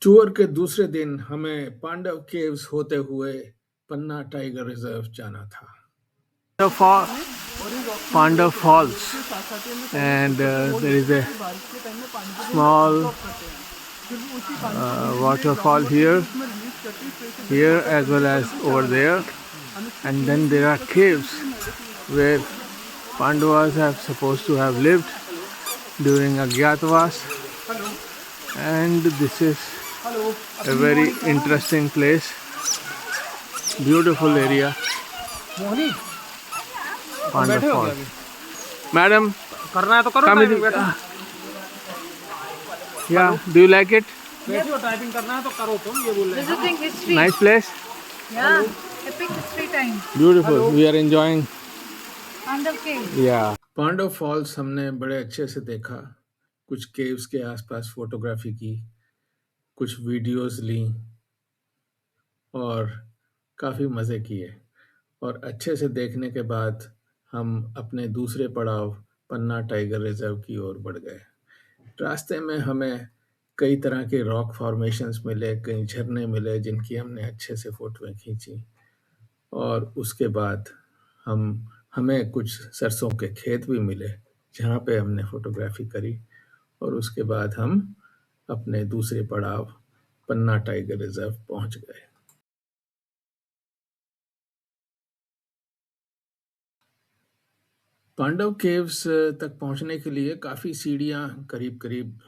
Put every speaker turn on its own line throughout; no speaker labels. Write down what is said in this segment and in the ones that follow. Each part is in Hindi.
टूर के दूसरे दिन हमें पांडव केव्स होते हुए पन्ना टाइगर रिजर्व जाना था।
Pandav Falls, and there is a small waterfall here as well as over there, and then there are caves where Pandavas have supposed to have lived during Agyatavas, and this is a very interesting place, beautiful area. Pandav Falls. Madam,
करना है तो करो,
come
टाइपिंग
in.
बैठो।
Yeah, do you like it?
बैठो, टाइपिंग करना है तो करो, तुम ये बोल रहे हो।
Visiting history.
Nice place?
Yeah, epic history time.
Beautiful. We are enjoying.
Pandav cave.
Yeah.
Pandav falls हमने बड़े अच्छे से देखा, कुछ केव्स के आसपास फोटोग्राफी की, कुछ वीडियोस ली और काफ़ी मज़े किए। और अच्छे से देखने के बाद हम अपने दूसरे पड़ाव पन्ना टाइगर रिजर्व की ओर बढ़ गए। रास्ते में हमें कई तरह के रॉक फॉर्मेशंस मिले, कई झरने मिले जिनकी हमने अच्छे से फ़ोटोएं खींची, और उसके बाद हमें कुछ सरसों के खेत भी मिले जहाँ पे हमने फ़ोटोग्राफी करी, और उसके बाद हम अपने दूसरे पड़ाव पन्ना टाइगर रिजर्व पहुँच गए। पांडव केव्स तक पहुंचने के लिए काफ़ी सीढ़ियां करीब करीब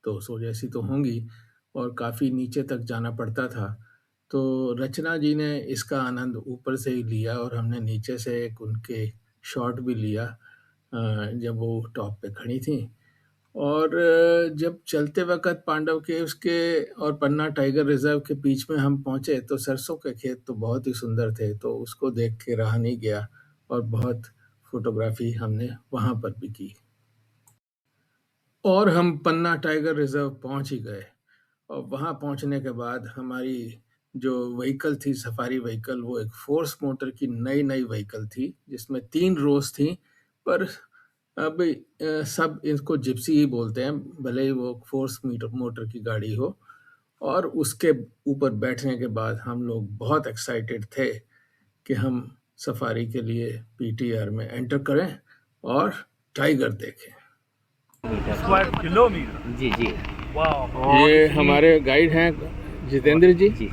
200 जैसी तो होंगी और काफ़ी नीचे तक जाना पड़ता था। तो रचना जी ने इसका आनंद ऊपर से ही लिया और हमने नीचे से एक उनके शॉट भी लिया जब वो टॉप पे खड़ी थी। और जब चलते वक्त पांडव केव्स के और पन्ना टाइगर रिजर्व के बीच में हम पहुंचे तो सरसों के खेत तो बहुत ही सुंदर थे, तो उसको देख के रहा नहीं गया और बहुत फोटोग्राफी हमने वहाँ पर भी की। और हम पन्ना टाइगर रिजर्व पहुँच ही गए, और वहाँ पहुँचने के बाद हमारी जो व्हीकल थी, सफारी व्हीकल, वो एक फोर्स मोटर की नई व्हीकल थी जिसमें 3 रोज थी, पर अब सब इसको जिप्सी ही बोलते हैं, भले ही वो फोर्स मोटर की गाड़ी हो। और उसके ऊपर बैठने के बाद हम लोग बहुत एक्साइटेड थे कि हम सफारी के लिए पीटीआर में एंटर करें और टाइगर देखें।
Square kilometre.
जी जी।
वाह।
ये हमारे गाइड हैं जितेंद्र जी।
जी।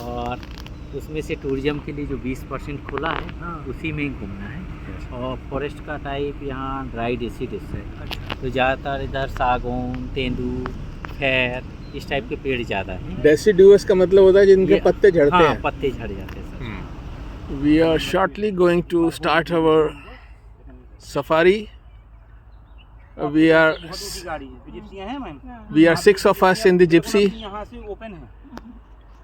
और उसमें से टूरिज्म के लिए जो 20% खुला है,
हाँ।
उसी में ही घूमना है। और फॉरेस्ट का टाइप यहाँ ड्राई डेसिडस है, तो ज़्यादातर इधर सागौन, तेंदू, खैर, इस टाइप के पेड़ ज़्यादा हैं।
डेसिडुअस का मतलब होता है जिनके पत्ते झड़ते
हाँ,
हैं।
पत्ते झड़ जाते हैं sir.
We are shortly going to start our safari. We are 6 of us in the gypsy.
यहाँ से ओपन है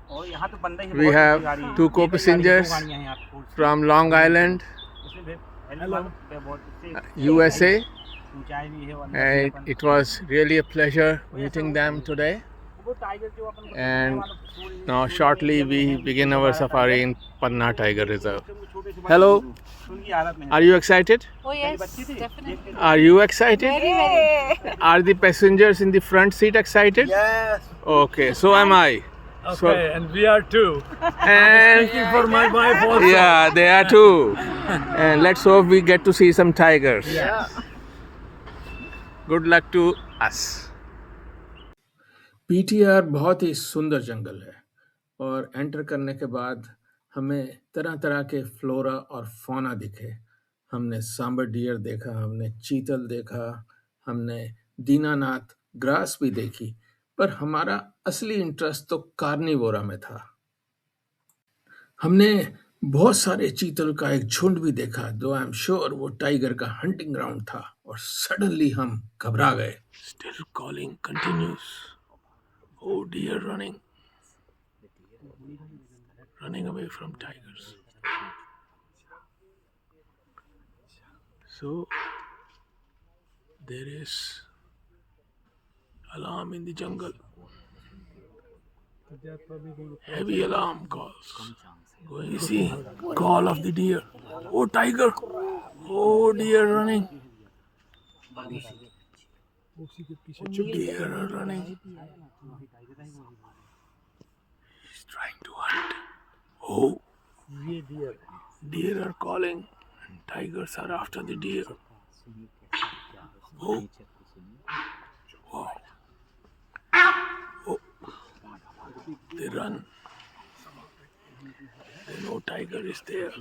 और यहाँ तो बंदा ही।
We have 2 co-passengers from Long Island, USA, and it was really a pleasure meeting them today. And now shortly we begin our safari in Panna Tiger Reserve. Hello, are you excited?
Oh yes, definitely.
Are you excited?
Very.
Are the passengers in the front seat excited?
Yes.
Okay, so am I.
Okay, and we are too.
And
For my wife also.
yeah, they are too. And let's hope we get to see some tigers.
Yeah.
Good luck to us.
PTR बहुत ही सुंदर जंगल है, और एंटर करने के बाद हमें तरह तरह के फ्लोरा और फौना दिखे। हमने सांबर डियर देखा, हमने चीतल देखा, हमने दीनानाथ ग्रास भी देखी, पर हमारा असली इंटरेस्ट तो कार्निवोरा में था। हमने बहुत सारे चीतल का एक झुंड भी देखा, जो आई एम श्योर वो टाइगर का हंटिंग ग्राउंड था, और सडनली हम घबरा गए। Still calling continues. Oh dear, running away from tigers. So there is alarm in the jungle. Heavy alarm calls. Going to see call of the deer. Oh tiger! Oh deer running. Deer are running. He's trying to hunt. Oh, deer are calling. And tigers are after the deer. Oh, wow. Oh, they run. They know tiger is there.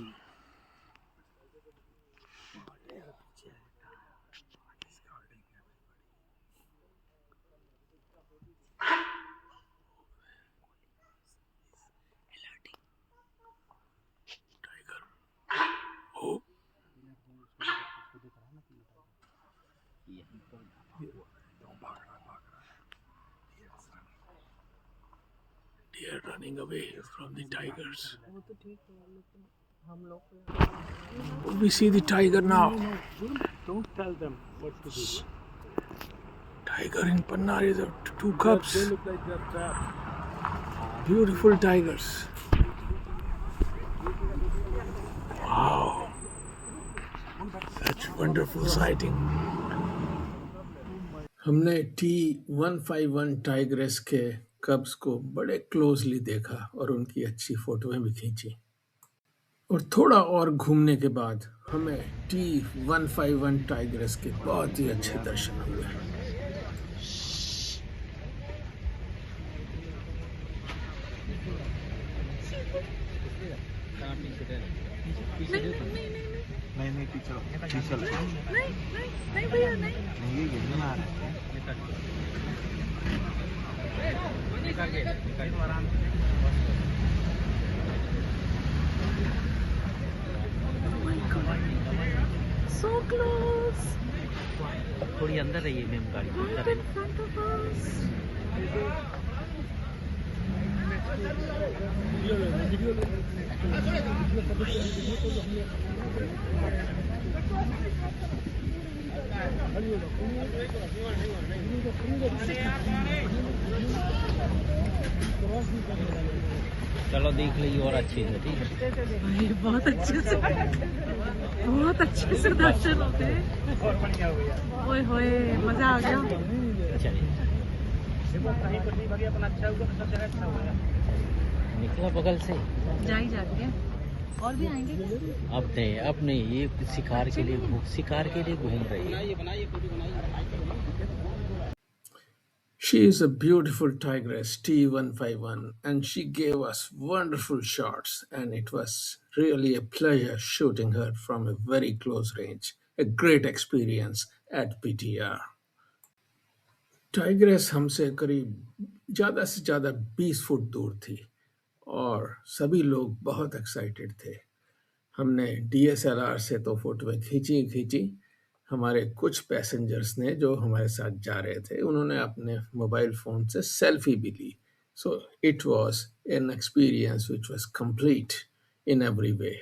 Tiger. Oh. Deer running away from the tigers. Oh, we see the tiger now.
Don't tell them what to do.
Tiger in Panna Reserve. Two cubs.
They look like they're trapped.
Beautiful tigers. Wow. Such wonderful sighting. हमने T151 टाइग्रेस के कब्स को बड़े क्लोजली देखा और उनकी अच्छी फोटोएं भी खींची। और थोड़ा और घूमने के बाद हमें T151 टाइग्रेस के बहुत ही अच्छे दर्शन हुए।
नहीं पीछे
नहीं भैया नहीं।
ये गिरने आ रहा है।
So close.
थोड़ी अंदर रहिए मैम, गाड़ी के अंदर
Right in front of us.
चलो देख लीजिए और अच्छे से, ठीक है।
भाई बहुत अच्छे से दर्शन होते हैं। ओए होए मजा आ गया।
चलिए निकला बगल से।
जा ही जाती है और भी आएंगे।
अब नहीं, ये शिकार के लिए घूम रही है।
She is a beautiful tigress, T151, and she gave us wonderful shots, and it was really a pleasure shooting her from a very close range. A great experience at PTR. Tigress हमसे करीब ज़्यादा से ज़्यादा 20 फुट दूर थी और सभी लोग बहुत एक्साइटेड थे। हमने DSLR से तो फोटोएं खींची। हमारे कुछ पैसेंजर्स ने जो हमारे साथ जा रहे थे उन्होंने अपने मोबाइल फ़ोन से सेल्फी भी ली। So it was an experience which was complete in every way.